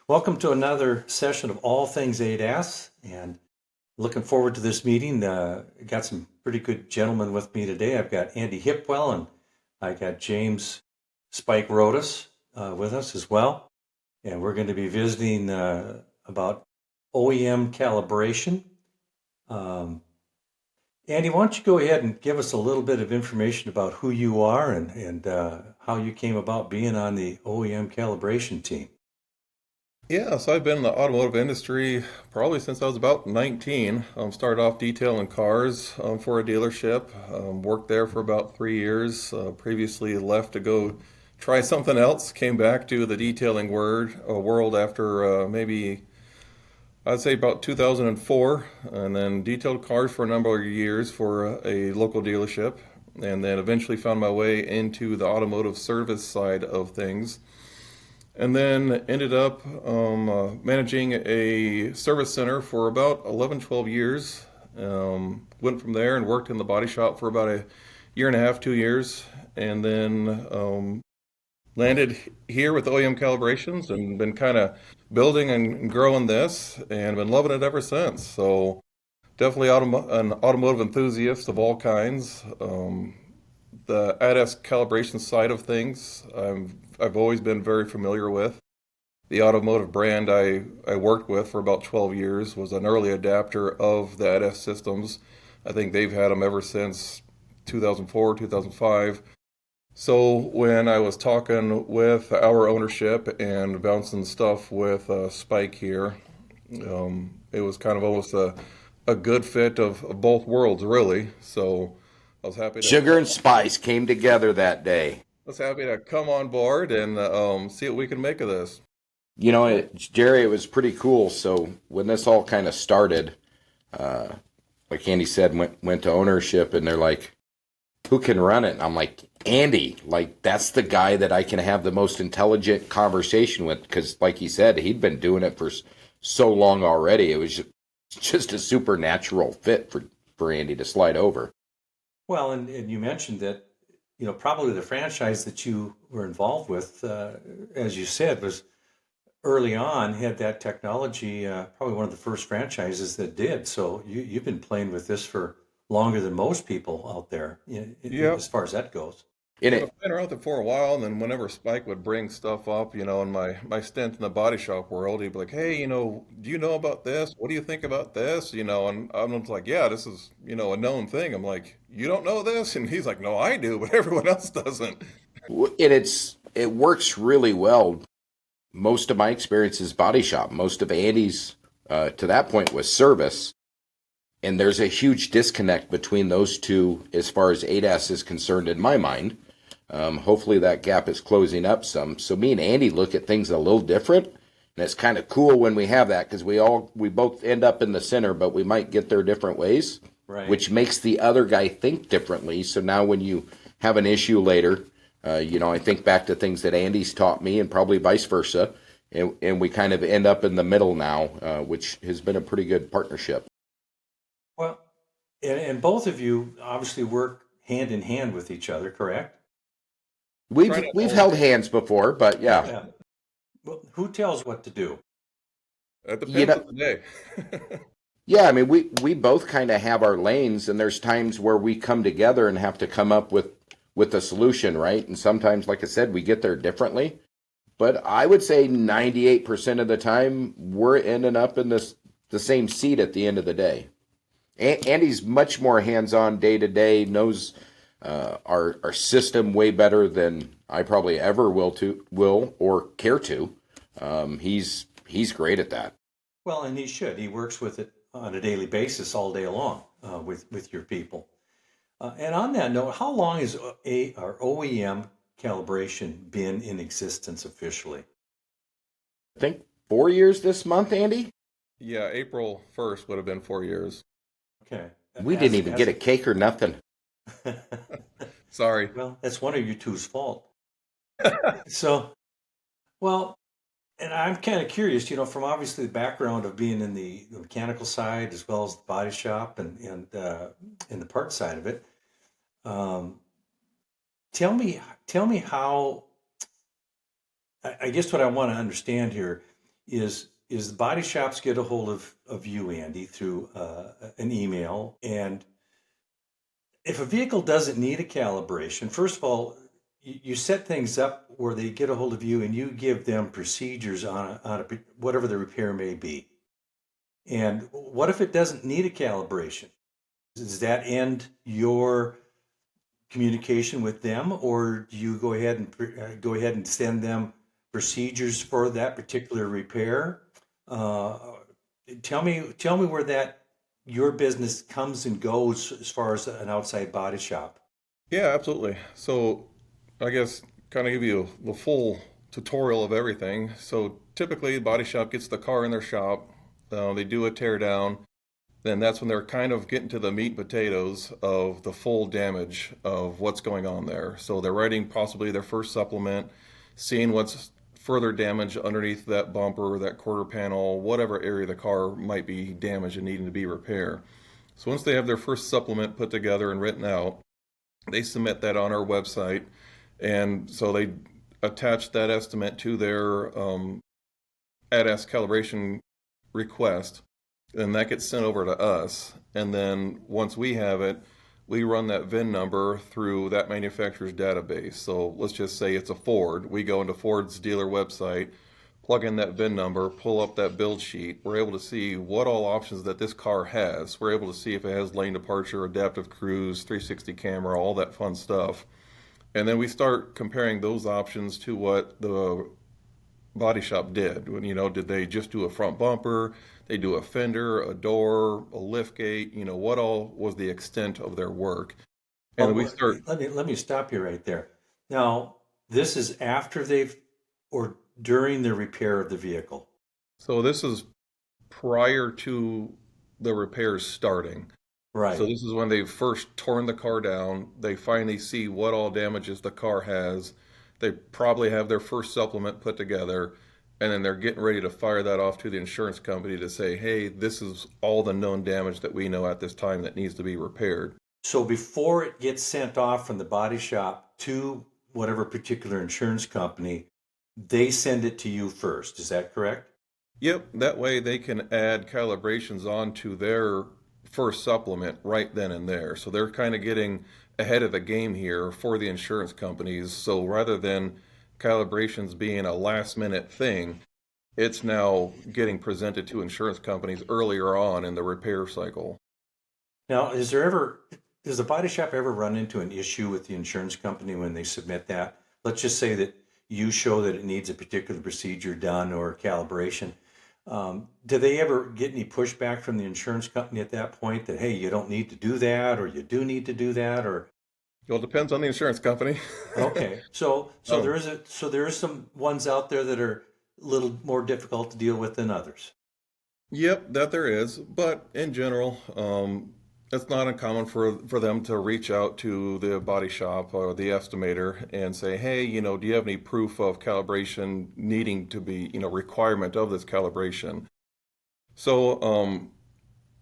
Welcome to another session of All Things ADAS, and looking forward to this meeting. Got some pretty good gentlemen with me today. I've got Andy Hipwell and I got James Spike Rodas with us as well, and we're going to be visiting about OEM calibration. Andy, why don't you go ahead and give us a little bit of information about who you are and how you came about being on the OEM calibration team? Yeah, so I've been in the automotive industry probably since I was about 19. Started off detailing cars for a dealership. Worked there for about 3 years. Previously left to go try something else. Came back to the detailing world after maybe I'd say about 2004, and then detailed cars for a number of years for a local dealership, and then eventually found my way into the automotive service side of things. And then ended up managing a service center for about 11, 12 years. Went from there and worked in the body shop for about a year and a half, 2 years. And then landed here with OEM Calibrations and been kind of building and growing this and been loving it ever since. So definitely an automotive enthusiast of all kinds. The ADAS calibration side of things, I've always been very familiar with. The automotive brand I worked with for about 12 years was an early adapter of the ADAS systems. I think they've had them ever since 2004, 2005. So when I was talking with our ownership and bouncing stuff with Spike here, it was kind of almost a good fit of both worlds, really. So I was happy to Sugar and spice came together that day. come on board and see what we can make of this. Jerry, it was pretty cool. So when this all kind of started, like Andy said, went to ownership, and they're like, "Who can run it?" And I'm like, "Andy, like that's the guy that I can have the most intelligent conversation with." Because, like he said, he'd been doing it for so long already. It was just a supernatural fit for Andy to slide over. Well, and you mentioned that, probably the franchise that you were involved with, as you said, was early on, had that technology, probably one of the first franchises that did. So you've been playing with this for longer than most people out there, Yep. as far as that goes. In Yeah, I've it, been around it for a while, and then whenever Spike would bring stuff up, in my stint in the body shop world, he'd be like, "Hey, do you know about this? What do you think about this?" And I'm just like, "Yeah, this is, a known thing." I'm like, "You don't know this?" And he's like, "No, I do, but everyone else doesn't." it works really well. Most of my experience is body shop. Most of Andy's to that point was service. And there's a huge disconnect between those two as far as ADAS is concerned in my mind. Hopefully that gap is closing up some. So me and Andy look at things a little different. And it's kind of cool when we have that because we both end up in the center, but we might get there different ways, Right. which makes the other guy think differently. So now when you have an issue later, I think back to things that Andy's taught me and probably vice versa. And we kind of end up in the middle now, which has been a pretty good partnership. Well, and both of you obviously work hand in hand with each other, correct? We've Try not we've all held hands before, but yeah. Yeah. Well, who tells what to do? It You depends know, on the day. yeah, I mean we both kind of have our lanes, and there's times where we come together and have to come up with a solution, right? And sometimes, like I said, we get there differently. But I would say 98% of the time we're ending up in the same seat at the end of the day. Andy's much more hands-on day to day, knows our system way better than I probably ever will or care to. He's great at that. Well, and he should. He works with it on a daily basis all day long with your people. And on that note, how long has our OEM calibration been in existence officially? I think 4 years this month, Andy. Yeah, April 1st would have been 4 years. Okay. We didn't even get a cake or nothing. Sorry. Well, that's one of you two's fault. So, well, and I'm kind of curious, from obviously the background of being in the mechanical side as well as the body shop and the part side of it. Um, tell me how. I guess what I want to understand here is the body shops get a hold of you, Andy, through an email. And if a vehicle doesn't need a calibration, first of all, you set things up where they get a hold of you and you give them procedures on whatever the repair may be. And what if it doesn't need a calibration? Does that end your communication with them, or do you go ahead and send them procedures for that particular repair? Uh, tell me where that your business comes and goes as far as an outside body shop. Yeah, absolutely. So I guess kind of give you the full tutorial of everything. So typically, the body shop gets the car in their shop, they do a tear down, then that's when they're kind of getting to the meat and potatoes of the full damage of what's going on there. So they're writing possibly their first supplement, seeing what's further damage underneath that bumper, that quarter panel, whatever area the car might be damaged and needing to be repaired. So once they have their first supplement put together and written out, they submit that on our website. And so they attach that estimate to their ADAS calibration request, and that gets sent over to us. And then once we have it, we run that VIN number through that manufacturer's database. So let's just say it's a Ford. We go into Ford's dealer website, plug in that VIN number, pull up that build sheet. We're able to see what all options that this car has. We're able to see if it has lane departure, adaptive cruise, 360 camera, all that fun stuff. And then we start comparing those options to what the body shop did. Did they just do a front bumper? They do a fender, a door, a lift gate? What all was the extent of their work? And we start. Let me stop you right there. Now, this is after they've or during the repair of the vehicle. So this is prior to the repairs starting. Right. So this is when they've first torn the car down. They finally see what all damages the car has. They probably have their first supplement put together, and then they're getting ready to fire that off to the insurance company to say, hey, this is all the known damage that we know at this time that needs to be repaired. So before it gets sent off from the body shop to whatever particular insurance company, they send it to you first. Is that correct? Yep, that way they can add calibrations onto their first supplement right then and there. So they're kind of getting ahead of the game here for the insurance companies. So rather than calibrations being a last minute thing, it's now getting presented to insurance companies earlier on in the repair cycle. Now, does the body shop ever run into an issue with the insurance company when they submit that? Let's just say that you show that it needs a particular procedure done or calibration. Do they ever get any pushback from the insurance company at that point that, hey, you don't need to do that, or you do need to do that, or? Well, it depends on the insurance company. Okay, so there is some ones out there that are a little more difficult to deal with than others. Yep, that there is. But in general, it's not uncommon for them to reach out to the body shop or the estimator and say, hey, do you have any proof of calibration needing to be, requirement of this calibration? So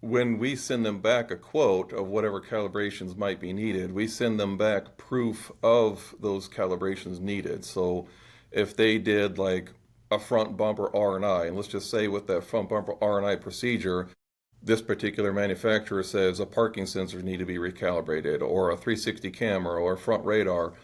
when we send them back a quote of whatever calibrations might be needed, we send them back proof of those calibrations needed. So if they did like a front bumper R&I, and let's just say with that front bumper R&I procedure, this particular manufacturer says a parking sensor need to be recalibrated, or a 360 camera, or front radar.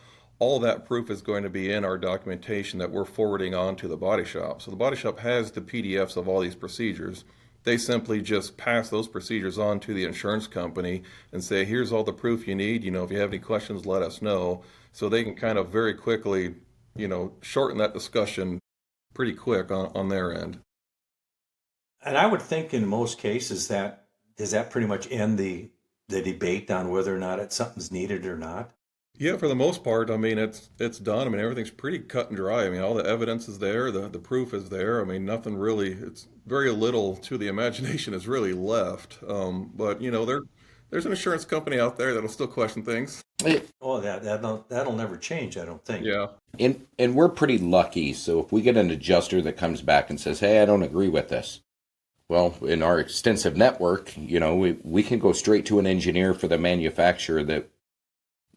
All that proof is going to be in our documentation that we're forwarding on to the body shop. So the body shop has the PDFs of all these procedures. They simply just pass those procedures on to the insurance company and say, here's all the proof you need. If you have any questions, let us know. So they can kind of very quickly, shorten that discussion pretty quick on their end. And I would think in most cases does that pretty much end the debate on whether or not something's needed or not? Yeah, for the most part, it's done. Everything's pretty cut and dry. All the evidence is there, the proof is there. Nothing really, it's very little to the imagination is really left. But there's an insurance company out there that'll still question things. Oh, that'll never change, I don't think. Yeah. And we're pretty lucky. So if we get an adjuster that comes back and says, hey, I don't agree with this. Well, in our extensive network, we can go straight to an engineer for the manufacturer that,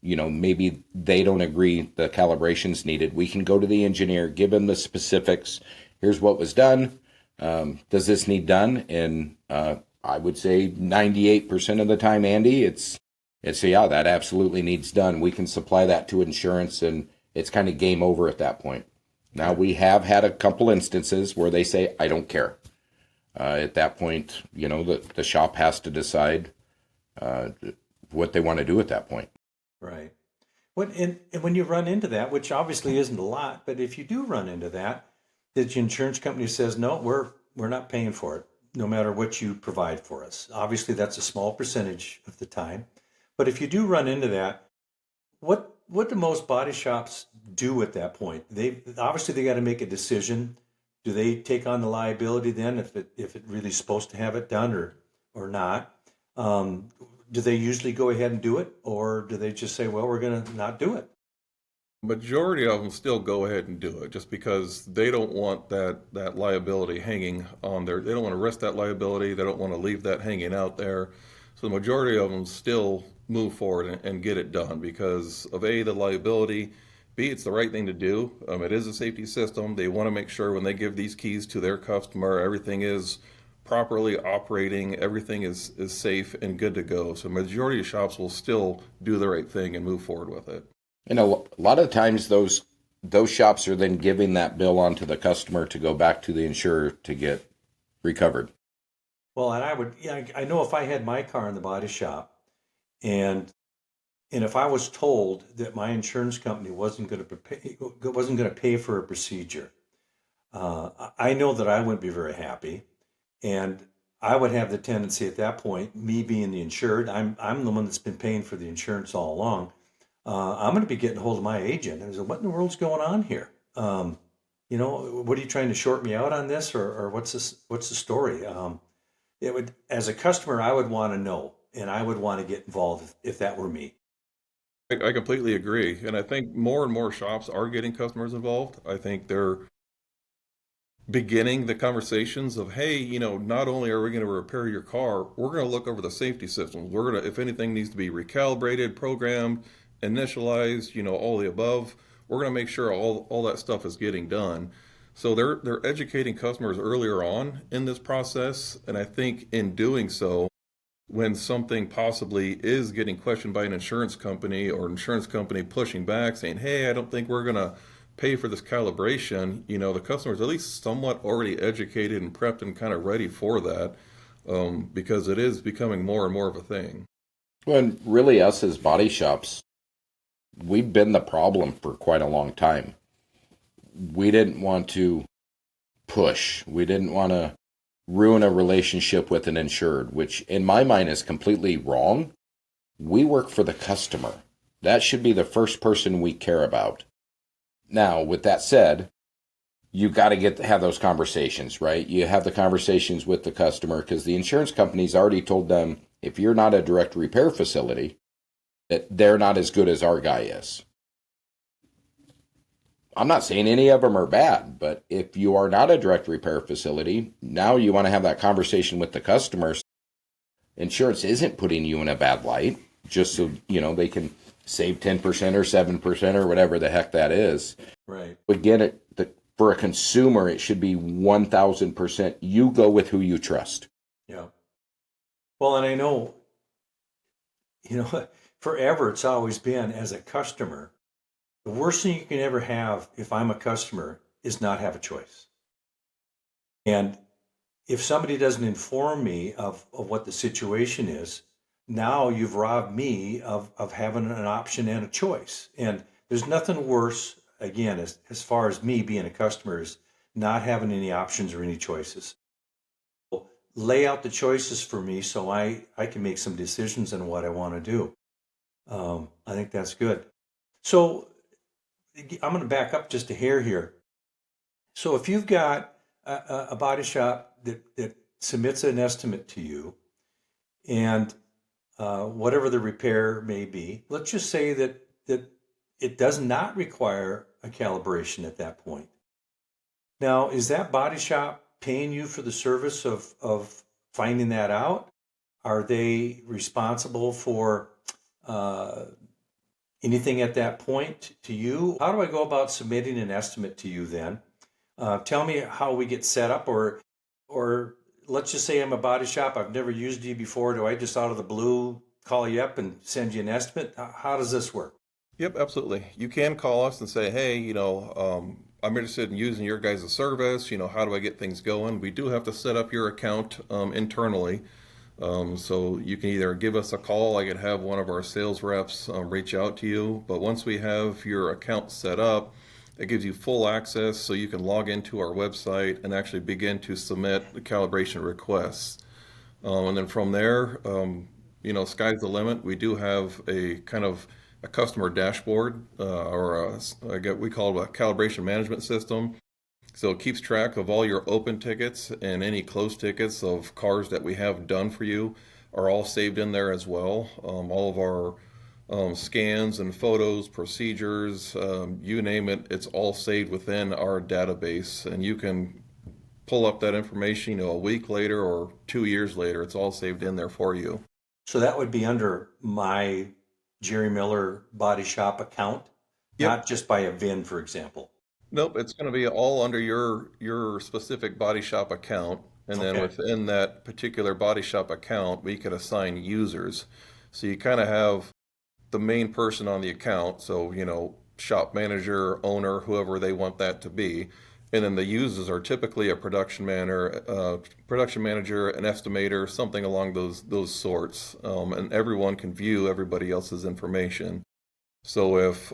maybe they don't agree the calibration's needed. We can go to the engineer, give him the specifics. Here's what was done. Does this need done? And I would say 98% of the time, Andy, it's yeah, that absolutely needs done. We can supply that to insurance, and it's kind of game over at that point. Now, we have had a couple instances where they say, I don't care. At that point, the shop has to decide what they want to do at that point. Right. And when you run into that, which obviously isn't a lot, but if you do run into that, the insurance company says, no, we're not paying for it, no matter what you provide for us. Obviously, that's a small percentage of the time. But if you do run into that, what do most body shops do at that point? They got to make a decision. Do they take on the liability then if it really is supposed to have it done or not? Do they usually go ahead and do it, or do they just say, well, we're going to not do it? Majority of them still go ahead and do it just because they don't want that liability hanging on there. They don't want to risk that liability. They don't want to leave that hanging out there. So the majority of them still move forward and get it done because of A, the liability, B, it's the right thing to do. It is a safety system. They want to make sure when they give these keys to their customer, everything is properly operating, everything is safe and good to go. So majority of shops will still do the right thing and move forward with it. And a lot of times those shops are then giving that bill on to the customer to go back to the insurer to get recovered. Well, and I know if I had my car in the body shop and if I was told that my insurance company wasn't going to pay for a procedure, I know that I wouldn't be very happy, and I would have the tendency at that point, me being the insured, I'm the one that's been paying for the insurance all along. I'm going to be getting a hold of my agent and say, what in the world's going on here? What are you trying to short me out on this, or what's the story? As a customer, I would want to know, and I would want to get involved if that were me. I completely agree. And I think more and more shops are getting customers involved. I think they're beginning the conversations of, hey, not only are we going to repair your car, we're going to look over the safety systems. We're going to, if anything needs to be recalibrated, programmed, initialized, all the above, we're going to make sure all that stuff is getting done. So they're educating customers earlier on in this process. And I think in doing so, when something possibly is getting questioned by an insurance company or insurance company pushing back saying, hey, I don't think we're going to pay for this calibration, the customer's at least somewhat already educated and prepped and kind of ready for that because it is becoming more and more of a thing. Well, and really us as body shops, we've been the problem for quite a long time. We didn't want to push. We didn't want to ruin a relationship with an insured, which in my mind is completely wrong. We work for the customer. That should be the first person we care about. Now, with that said, you got to have those conversations, right? You have the conversations with the customer because the insurance company's already told them if you're not a direct repair facility, that they're not as good as our guy is. I'm not saying any of them are bad, but if you are not a direct repair facility, now you want to have that conversation with the customers. Insurance isn't putting you in a bad light, just so, they can save 10% or 7% or whatever the heck that is. Right. Again, for a consumer, it should be 1,000%. You go with who you trust. Yeah. Well, and I know, forever it's always been as a customer, the worst thing you can ever have if I'm a customer is not have a choice. And if somebody doesn't inform me of what the situation is, now you've robbed me of having an option and a choice. And there's nothing worse, again, as far as me being a customer, is not having any options or any choices. Lay out the choices for me so I can make some decisions on what I want to do. I think that's good. So I'm going to back up just a hair here. So if you've got a body shop that submits an estimate to you, and whatever the repair may be, let's just say that it does not require a calibration at that point. Now, is that body shop paying you for the service of finding that out? Are they responsible for anything at that point to you? How do I go about submitting an estimate to you then? Tell me how we get set up, or or let's just say I'm a body shop. I've never used you before. Do I just out of the blue call you up and send you an estimate? How does this work? Yep, absolutely. You can call us and say, hey, I'm interested in using your guys' service. How do I get things going? We do have to set up your account internally. So you can either give us a call, I could have one of our sales reps reach out to you. But once we have your account set up, it gives you full access so you can log into our website and actually begin to submit the calibration requests. And then from there, sky's the limit. We do have a kind of a customer dashboard, we call it a calibration management system. So it keeps track of all your open tickets, and any closed tickets of cars that we have done for you are all saved in there as well. All of our scans and photos, procedures, you name it, it's all saved within our database, and you can pull up that information, a week later or 2 years later. It's all saved in there for you. So that would be under my Jerry Miller Body Shop account, Yep. not just by a VIN, for example. Nope, it's going to be all under your specific body shop account, and then Okay. within that particular body shop account, we can assign users. So you kind of have the main person on the account, so shop manager, owner, whoever they want that to be, and then the users are typically a production manager, an estimator, something along those sorts, and everyone can view everybody else's information. So if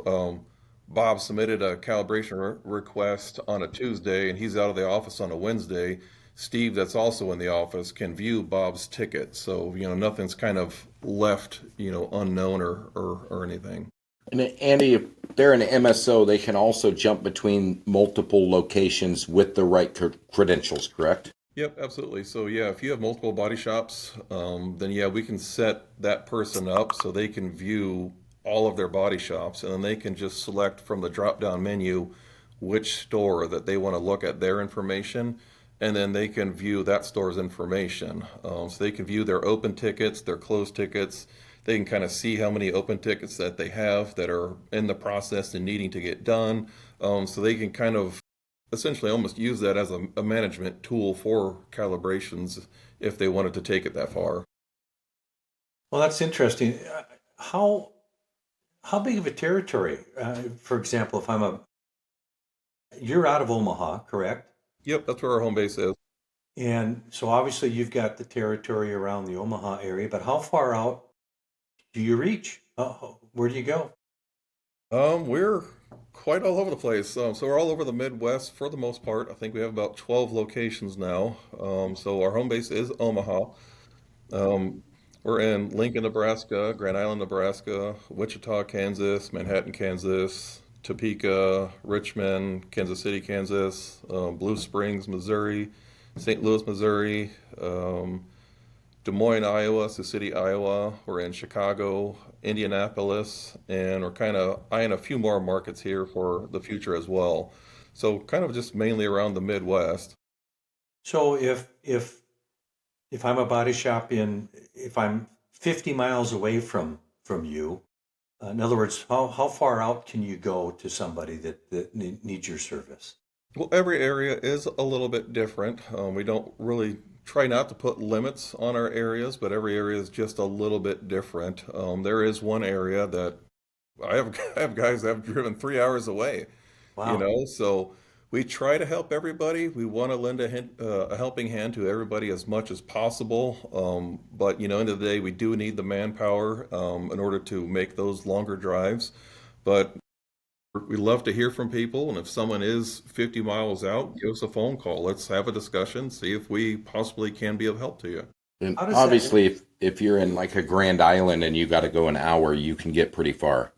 Bob submitted a calibration request on a Tuesday and he's out of the office on a Wednesday, Steve, that's also in the office, can view Bob's ticket. So, nothing's kind of left, unknown or anything. And Andy, if they're an MSO, they can also jump between multiple locations with the right credentials, correct? Yep, absolutely. So, yeah, if you have multiple body shops, then yeah, we can set that person up so they can view all of their body shops, and then they can just select from the drop-down menu which store that they want to look at their information, and then they can view that store's information. So they can view their open tickets, their closed tickets. They can kind of see how many open tickets that they have that are in the process and needing to get done. So they can kind of essentially almost use that as a management tool for calibrations if they wanted to take it that far. Well, that's interesting. How how big of a territory? For example, you're out of Omaha, correct? Yep, that's where our home base is. And so obviously you've got the territory around the Omaha area, but how far out do you reach? Where do you go? We're quite all over the place. So we're all over the Midwest for the most part. I think we have about 12 locations now. So our home base is Omaha. Um, we're in Lincoln, Nebraska, Grand Island, Nebraska, Wichita, Kansas, Manhattan, Kansas, Topeka, Richmond, Kansas City, Kansas, Blue Springs, Missouri, St. Louis, Missouri, Des Moines, Iowa, Sioux City, Iowa. We're in Chicago, Indianapolis, and we're kind of eyeing a few more markets here for the future as well. So kind of just mainly around the Midwest. So if I'm a body shop if I'm 50 miles away from you, in other words, how far out can you go to somebody that needs your service? Well, every area is a little bit different. We don't really try not to put limits on our areas, but every area is just a little bit different. There is one area that I have guys that have driven 3 hours away, Wow. so we try to help everybody. We want to lend a helping hand to everybody as much as possible. But, end of the day, we do need the manpower in order to make those longer drives. But we love to hear from people, and if someone is 50 miles out, give us a phone call. Let's have a discussion, see if we possibly can be of help to you. And How does that work? obviously, if you're in like a Grand Island and you got to go an hour, you can get pretty far.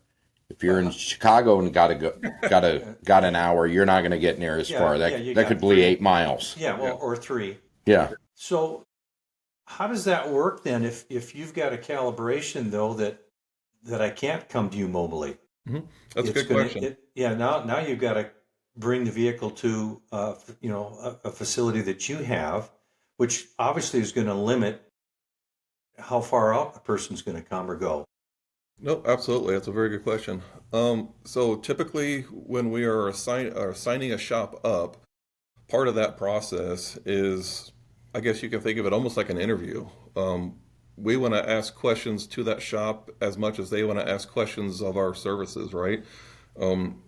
If you're in Chicago and got an hour, you're not going to get near as Yeah, far. yeah, you That could got be 3. 8 miles. Yeah, Yeah. well, or 3. Yeah. So how does that work then if you've got a calibration though that I can't come to you mobily? hmm That's a It's good gonna question. yeah, now you've got to bring the vehicle to a facility that you have, which obviously is going to limit how far out a person's going to come or go. No, absolutely. That's a very good question. So typically, when we are signing a shop up, part of that process is I guess you can think of it almost like an interview. We want to ask questions to that shop as much as they want to ask questions of our services, right?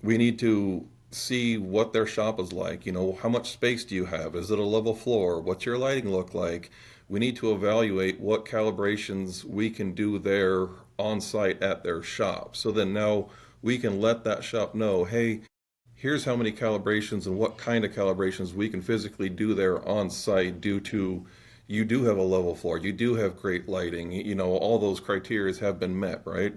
We need to see what their shop is like. You know, how much space do you have? Is it a level floor? What's your lighting look like? We need to evaluate what calibrations we can do there on site at their shop. So then now we can let that shop know, hey, here's how many calibrations and what kind of calibrations we can physically do there on site due to you do have a level floor, you do have great lighting, you know, all those criteria have been met, right?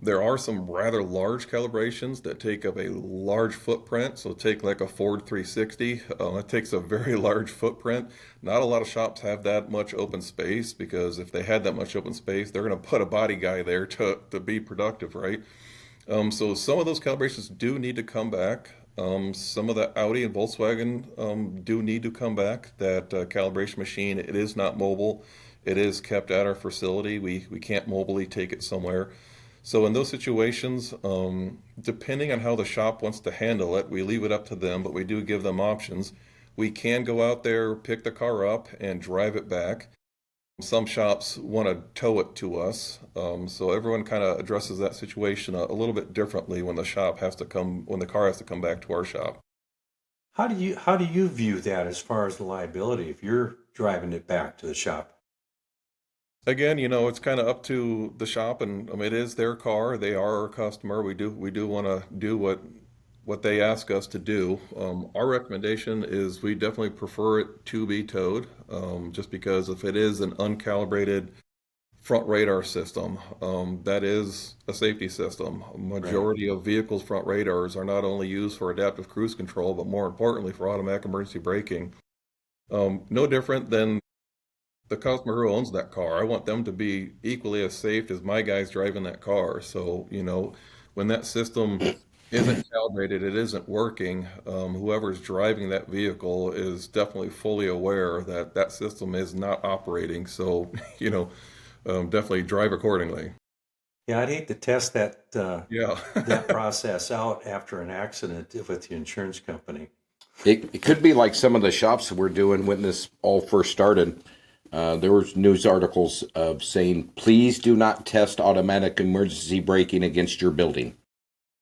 There are some rather large calibrations that take up a large footprint. So take like a Ford 360. It takes a very large footprint. Not a lot of shops have that much open space because if they had that much open space, they're going to put a body guy there to be productive, right? So some of those calibrations do need to come back. Some of the Audi and Volkswagen do need to come back. That calibration machine, it is not mobile. It is kept at our facility. We can't mobily take it somewhere. So in those situations, depending on how the shop wants to handle it, we leave it up to them, but we do give them options. We can go out there, pick the car up, and drive it back. Some shops want to tow it to us, so everyone kind of addresses that situation a little bit differently when when the car has to come back to our shop. How do you view that as far as the liability if you're driving it back to the shop? Again, you know, it's kind of up to the shop, and I mean, it is their car. They are our customer. We do want to do what they ask us to do. Our recommendation is we definitely prefer it to be towed, just because if it is an uncalibrated front radar system, that is a safety system. A Right. majority of vehicles' front radars are not only used for adaptive cruise control, but more importantly for automatic emergency braking. No different than the customer who owns that car. I want them to be equally as safe as my guys driving that car. So, you know, when that system isn't calibrated, it isn't working, whoever's driving that vehicle is definitely fully aware that that system is not operating. So, you know, definitely drive accordingly. Yeah, I'd hate to test Yeah. that process out after an accident with the insurance company. It could be like some of the shops we're doing when this all first started. There was news articles of saying, please do not test automatic emergency braking against your building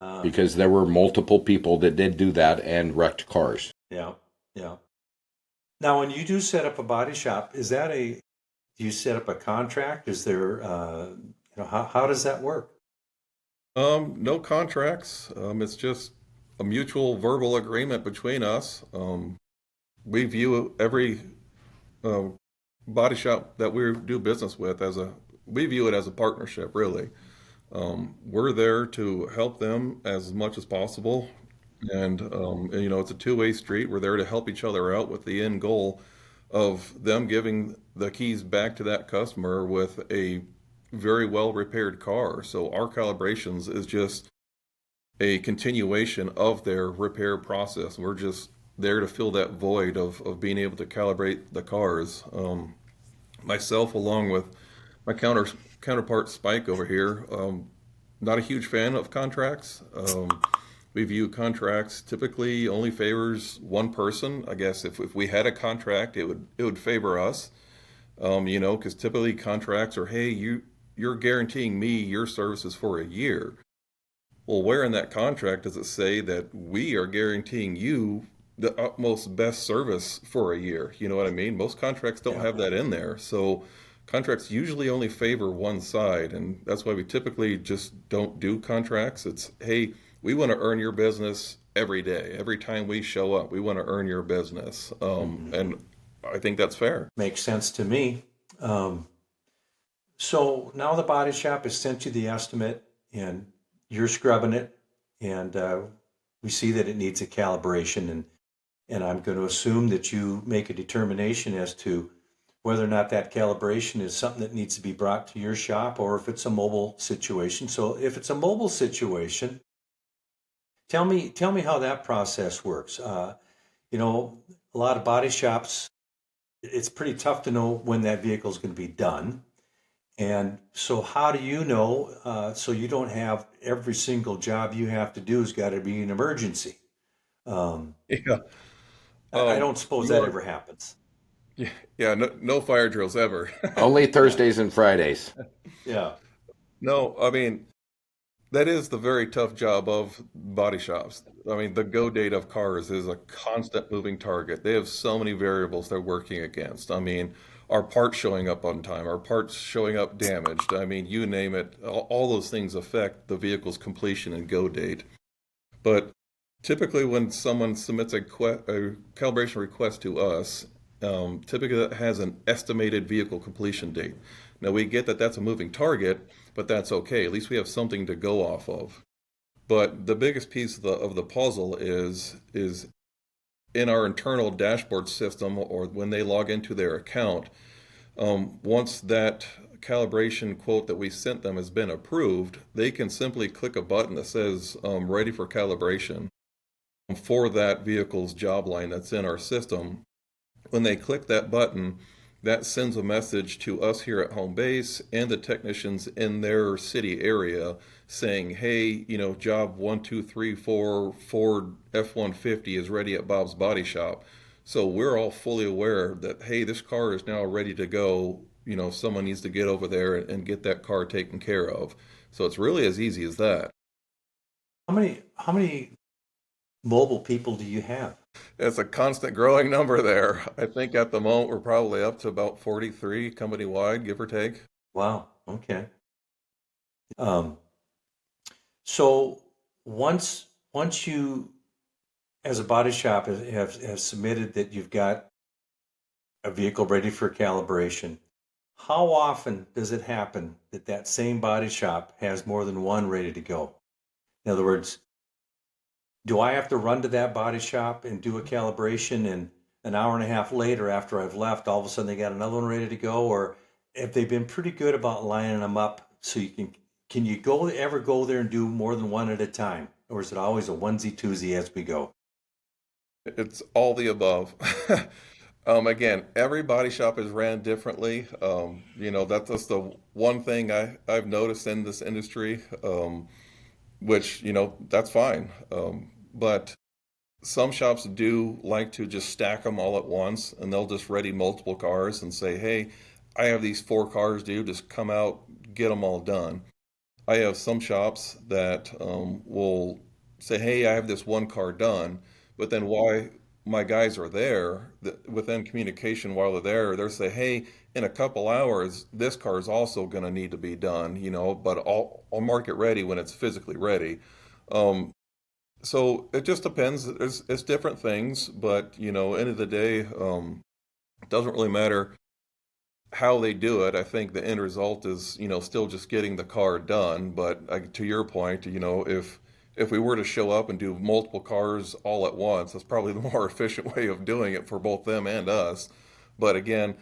Uh, because there were multiple people that did do that and wrecked cars. yeah, yeah. Now, when you do set up a body shop, do you set up a contract? Is there, how does that work? No contracts. It's just a mutual verbal agreement between us. We view every uh, body shop that we do business with we view it as a partnership, really. We're there to help them as much as possible. And, you know, it's a two-way street. We're there to help each other out with the end goal of them giving the keys back to that customer with a very well repaired car. So our calibrations is just a continuation of their repair process. We're just there to fill that void of being able to calibrate the cars. Myself, along with my counterpart Spike over here, not a huge fan of contracts. We view contracts typically only favors one person. I guess if we had a contract, it would favor us. You know, because typically contracts are, hey, you're guaranteeing me your services for a year. Well, where in that contract does it say that we are guaranteeing you the utmost best service for a year? You know what I mean? Most contracts don't Yeah. have that in there. So contracts usually only favor one side, and that's why we typically just don't do contracts. It's, hey, we want to earn your business every day. Every time we show up, we want to earn your business. Hmm. And I think that's fair. Makes sense to me. Um, so now the body shop has sent you the estimate and you're scrubbing it, and we see that it needs a calibration, and I'm going to assume that you make a determination as to whether or not that calibration is something that needs to be brought to your shop or if it's a mobile situation. So if it's a mobile situation, tell me how that process works. A lot of body shops, it's pretty tough to know when that vehicle is going to be done. And so, how do you know? So you don't have every single job you have to do has got to be an emergency. Um, Yeah. I don't suppose You that are ever happens. Yeah, yeah, no fire drills ever. Only Yeah. Thursdays and Fridays. Yeah. No, I mean, that is the very tough job of body shops. I mean, the go date of cars is a constant moving target. They have so many variables they're working against. I mean, our parts showing up on time, our parts showing up damaged. I mean, you name it, all those things affect the vehicle's completion and go date. But typically, when someone submits a calibration request to us, typically that has an estimated vehicle completion date. Now, we get that that's a moving target, but that's okay. At least we have something to go off of. But the biggest piece of the puzzle is in our internal dashboard system, or when they log into their account. Once that calibration quote that we sent them has been approved, they can simply click a button that says ready for calibration for that vehicle's job line that's in our system. When they click that button, that sends a message to us here at home base and the technicians in their city area saying, hey, job 1234 Ford F-150 is ready at Bob's Body Shop. So we're all fully aware that, hey, this car is now ready to go. Someone needs to get over there and get that car taken care of. So it's really as easy as that. How many mobile people do you have? It's a constant growing number there. I think at the moment we're probably up to about 43 company wide, give or take. Wow. Okay. Um, so once you, as a body shop, have submitted that you've got a vehicle ready for calibration, how often does it happen that that same body shop has more than one ready to go? In other words, do I have to run to that body shop and do a calibration, and an hour and a half later after I've left, all of a sudden they got another one ready to go? Or have they been pretty good about lining them up so can you ever go there and do more than one at a time? Or is it always a onesie twosie as we go? It's all the above. Again, every body shop is ran differently. That's just the one thing I've noticed in this industry, which, that's fine. But some shops do like to just stack them all at once, and they'll just ready multiple cars and say, hey, I have these 4 cars, dude, just come out, get them all done. I have some shops that will say, "Hey, I have this one car done," but then why my guys are there within communication while they're there, they're say, "Hey, in a couple hours, this car is also going to need to be done, but I'll mark it ready when it's physically ready." Um, so it just depends. It's different things, but end of the day, it doesn't really matter how they do it. I think the end result is, still just getting the car done. But to your point, if we were to show up and do multiple cars all at once, that's probably the more efficient way of doing it for both them and us. But again,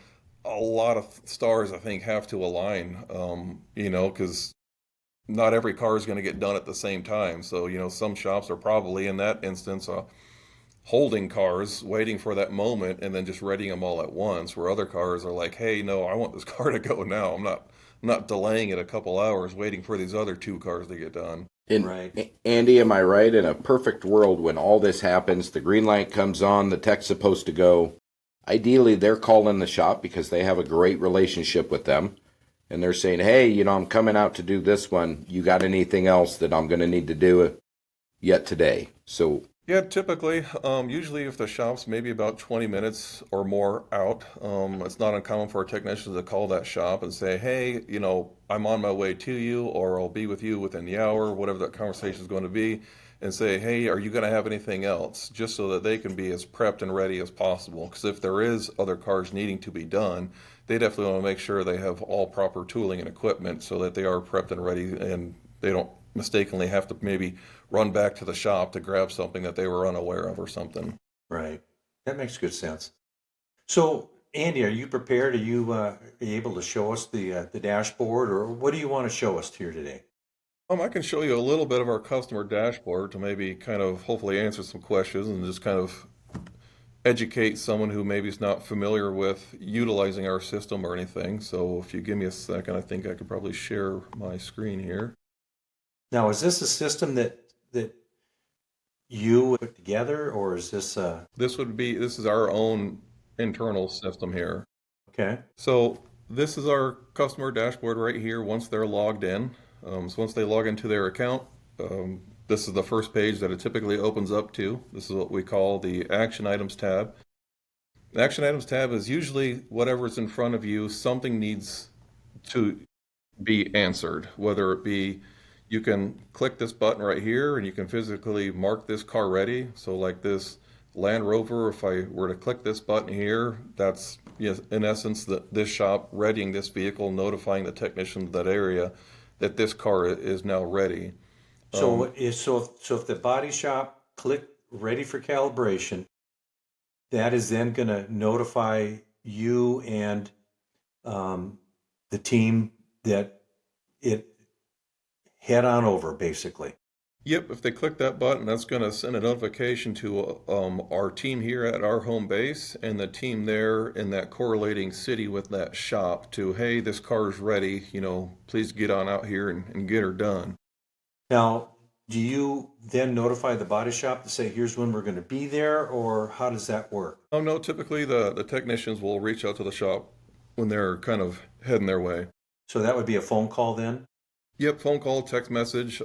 a lot of stars I think have to align, because not every car is going to get done at the same time. So, some shops are probably in that instance holding cars, waiting for that moment, and then just readying them all at once. Where other cars are like, "Hey, no, I want this car to go now. I'm not delaying it a couple hours, waiting for these other 2 cars to get done." And Right. Andy, am I right? In a perfect world, when all this happens, the green light comes on, the tech's supposed to go. Ideally, they're calling the shop because they have a great relationship with them. And they're saying, hey, I'm coming out to do this one. You got anything else that I'm going to need to do yet today? So, Yeah, typically, usually if the shop's maybe about 20 minutes or more out, it's not uncommon for a technician to call that shop and say, hey, I'm on my way to you, or I'll be with you within the hour, whatever that conversation is going to be, and say, hey, are you going to have anything else? Just so that they can be as prepped and ready as possible. Because if there is other cars needing to be done, they definitely want to make sure they have all proper tooling and equipment so that they are prepped and ready, and they don't mistakenly have to maybe run back to the shop to grab something that they were unaware of or something. Right. That makes good sense. So, Andy, are you prepared? Are you able to show us the dashboard, or what do you want to show us here today? I can show you a little bit of our customer dashboard to maybe kind of hopefully answer some questions and just kind of educate someone who maybe is not familiar with utilizing our system or anything. So if you give me a second, I think I could probably share my screen here. Now, is this a system that you put together, or is this This is our own internal system here. Okay. So this is our customer dashboard right here once they're logged in. So once they log into their account, this is the first page that it typically opens up to. This is what we call the Action Items tab. The Action Items tab is usually whatever's in front of you, something needs to be answered, whether it be you can click this button right here and you can physically mark this car ready. So like this Land Rover, if I were to click this button here, that's, yes, in essence this shop readying this vehicle, notifying the technician of that area that this car is now ready. So if the body shop click ready for calibration, that is then going to notify you and the team that it head on over, basically. Yep, if they click that button, that's going to send a notification to our team here at our home base and the team there in that correlating city with that shop to, hey, this car is ready, please get on out here and get her done. Now, do you then notify the body shop to say, here's when we're going to be there, or how does that work? Oh, no, typically the technicians will reach out to the shop when they're kind of heading their way. So that would be a phone call then? Yep, phone call, text message.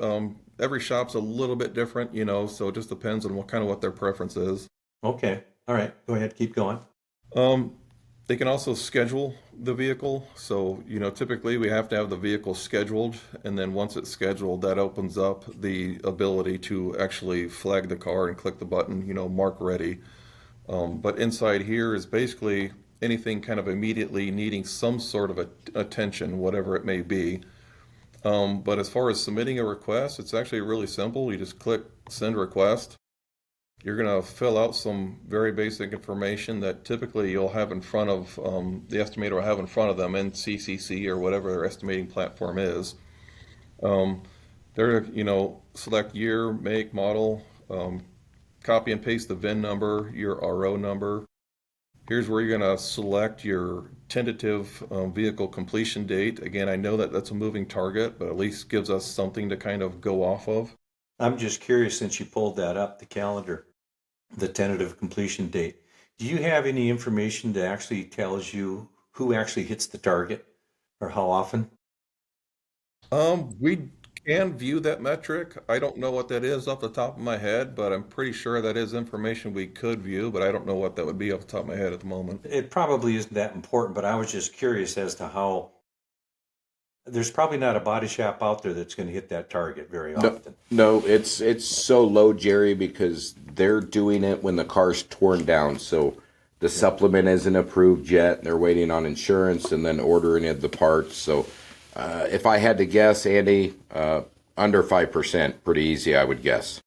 Every shop's a little bit different, so it just depends on what their preference is. Okay. All right. Go ahead. Keep going. They can also schedule the vehicle. So, typically we have to have the vehicle scheduled. And then once it's scheduled, that opens up the ability to actually flag the car and click the button, mark ready. But inside here is basically anything kind of immediately needing some sort of attention, whatever it may be. But as far as submitting a request, it's actually really simple. You just click send request. You're going to fill out some very basic information that typically you'll have in front of, the estimator will have in front of them in CCC or whatever their estimating platform is. They're, select year, make, model, copy and paste the VIN number, your RO number. Here's where you're going to select your tentative vehicle completion date. Again, I know that that's a moving target, but at least gives us something to kind of go off of. I'm just curious, since you pulled that up, the calendar, the tentative completion date. Do you have any information that actually tells you who actually hits the target or how often? We can view that metric. I don't know what that is off the top of my head, but I'm pretty sure that is information we could view, but I don't know what that would be off the top of my head at the moment. It probably isn't that important, but I was just curious as to how. There's probably not a body shop out there that's going to hit that target very often. No, it's so low, Jerry, because they're doing it when the car's torn down. So the supplement isn't approved yet. They're waiting on insurance and then ordering it the parts. So if I had to guess, Andy, under 5%, pretty easy, I would guess.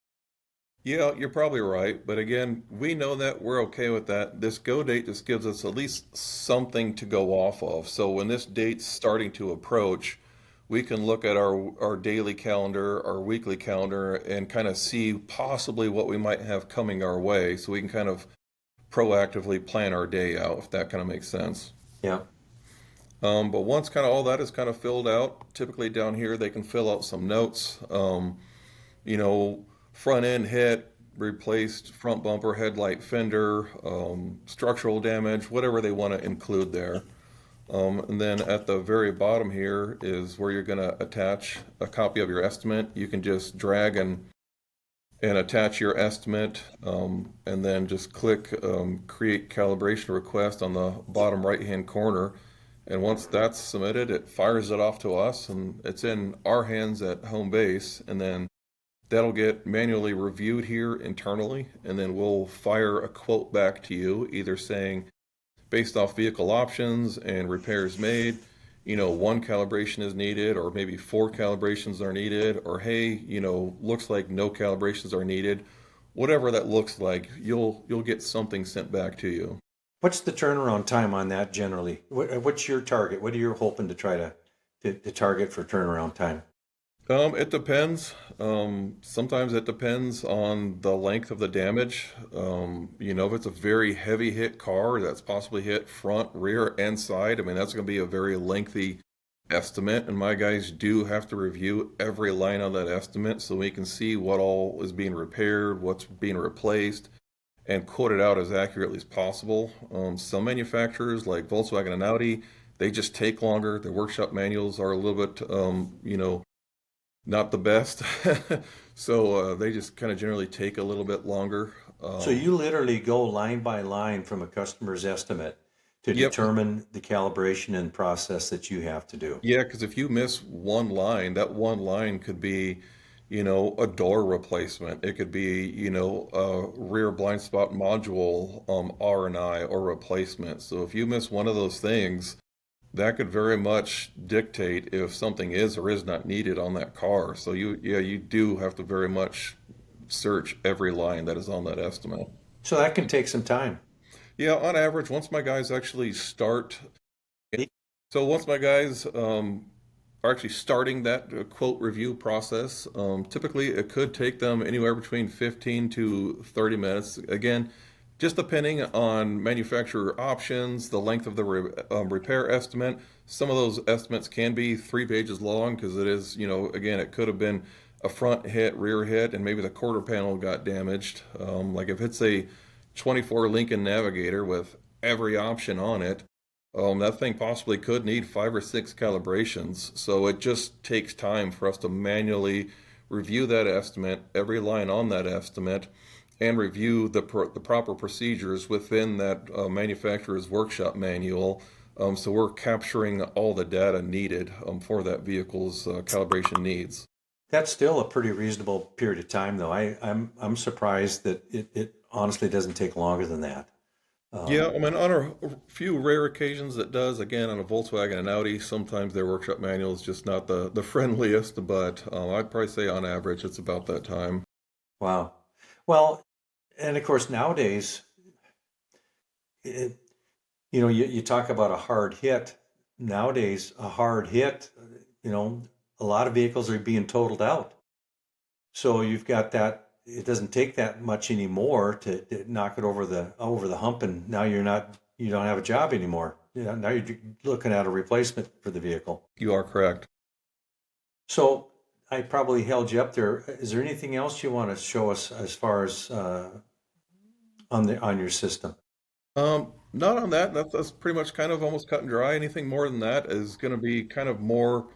Yeah, you're probably right. But again, we know that we're okay with that. This go date just gives us at least something to go off of. So when this date's starting to approach, we can look at our daily calendar, our weekly calendar, and kind of see possibly what we might have coming our way. So we can kind of proactively plan our day out, if that kind of makes sense. Yeah. But once kind of all that is kind of filled out, typically down here they can fill out some notes. Front end hit, replaced front bumper, headlight, fender, structural damage, whatever they want to include there. And then at the very bottom here is where you're going to attach a copy of your estimate. You can just drag and attach your estimate, and then just click create calibration request on the bottom right hand corner. And once that's submitted, it fires it off to us, and it's in our hands at home base, and then that'll get manually reviewed here internally, and then we'll fire a quote back to you, either saying, based off vehicle options and repairs made, 1 calibration is needed, or maybe 4 calibrations are needed, or hey, looks like no calibrations are needed. Whatever that looks like, you'll get something sent back to you. What's the turnaround time on that generally? What's your target? What are you hoping to try to target for turnaround time? It depends. Sometimes it depends on the length of the damage. If it's a very heavy hit car that's possibly hit front, rear, and side, that's going to be a very lengthy estimate. And my guys do have to review every line on that estimate so we can see what all is being repaired, what's being replaced, and quote it out as accurately as possible. Some manufacturers, like Volkswagen and Audi, they just take longer. Their workshop manuals are a little bit, not the best. So they just kind of generally take a little bit longer. So you literally go line by line from a customer's estimate to Yep. determine the calibration and process that you have to do. Yeah, because if you miss one line, that one line could be, a door replacement. It could be, a rear blind spot module R&I or replacement. So if you miss one of those things, that could very much dictate if something is or is not needed on that car. So you do have to very much search every line that is on that estimate. So that can take some time. Yeah, on average, once my guys actually start, so once my guys are actually starting that quote review process, typically it could take them anywhere between 15 to 30 minutes. Again, just depending on manufacturer options, the length of the repair estimate. Some of those estimates can be 3 pages long because it is, again, it could have been a front hit, rear hit, and maybe the quarter panel got damaged. Like if it's a 24 Lincoln Navigator with every option on it, that thing possibly could need 5 or 6 calibrations. So it just takes time for us to manually review that estimate, every line on that estimate, and review the proper procedures within that manufacturer's workshop manual. So we're capturing all the data needed for that vehicle's calibration needs. That's still a pretty reasonable period of time, though. I'm surprised that it honestly doesn't take longer than that. Yeah, I mean, on a few rare occasions it does. Again, on a Volkswagen and Audi, sometimes their workshop manual is just not the friendliest, but I'd probably say on average it's about that time. Wow. Well, and of course nowadays, it, you talk about a hard hit. Nowadays, a hard hit, a lot of vehicles are being totaled out. So you've got that. It doesn't take that much anymore to knock it over the hump, and now you don't have a job anymore. Now you're looking at a replacement for the vehicle. You are correct. So I probably held you up there. Is there anything else you want to show us as far as on your system? Not on that. That's pretty much kind of almost cut and dry. Anything more than that is going to be kind of more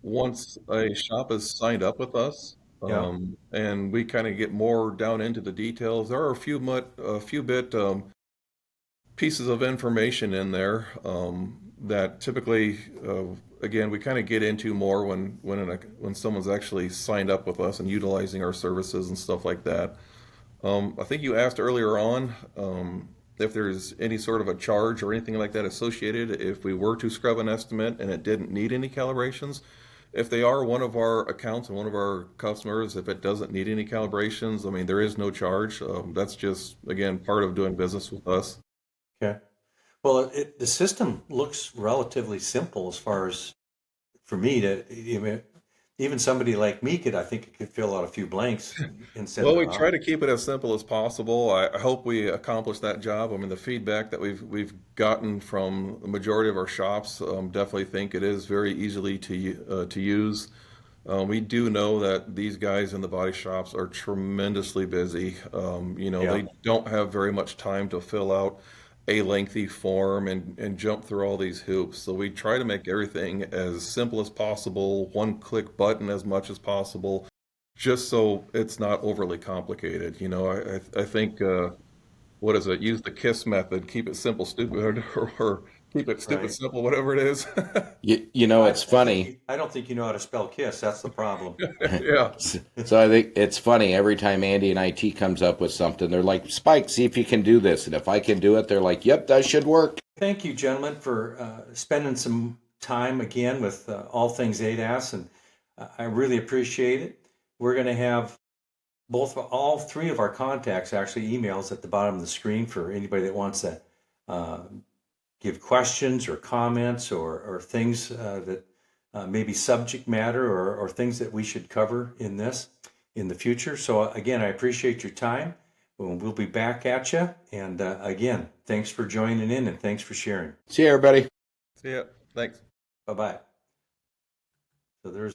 once a shop is signed up with us, Yeah. and we kind of get more down into the details. There are a few bit pieces of information in there that typically, again, we kind of get into more when someone's actually signed up with us and utilizing our services and stuff like that. I think you asked earlier on if there's any sort of a charge or anything like that associated if we were to scrub an estimate and it didn't need any calibrations. If they are one of our accounts and one of our customers, if it doesn't need any calibrations, I mean, there is no charge. That's just, again, part of doing business with us. Okay. Well, the system looks relatively simple as far as for me even somebody like me I think it could fill out a few blanks and send Well, it we try off. to keep it as simple as possible. I hope we accomplish that job. I mean, the feedback that we've gotten from the majority of our shops definitely think it is very easily to use. We do know that these guys in the body shops are tremendously busy. Yeah. They don't have very much time to fill out a lengthy form and jump through all these hoops. So we try to make everything as simple as possible, one click button as much as possible, just so it's not overly complicated. I think, what is it? Use the KISS method, keep it simple, stupid, or keep it stupid, Right. simple, whatever it is. It's funny. I don't think you know how to spell kiss. That's the problem. Yeah. So I think it's funny every time Andy and IT comes up with something, they're like, Spike, see if you can do this. And if I can do it, they're like, yep, that should work. Thank you, gentlemen, for spending some time again with all things ADAS, and I really appreciate it. We're going to have all three of our contacts, actually emails at the bottom of the screen for anybody that wants to uh, give questions or comments or things that maybe subject matter or things that we should cover in the future. So again, I appreciate your time. We'll be back at you. And again, thanks for joining in and thanks for sharing. See you, everybody. See ya. Thanks. Bye-bye. So there's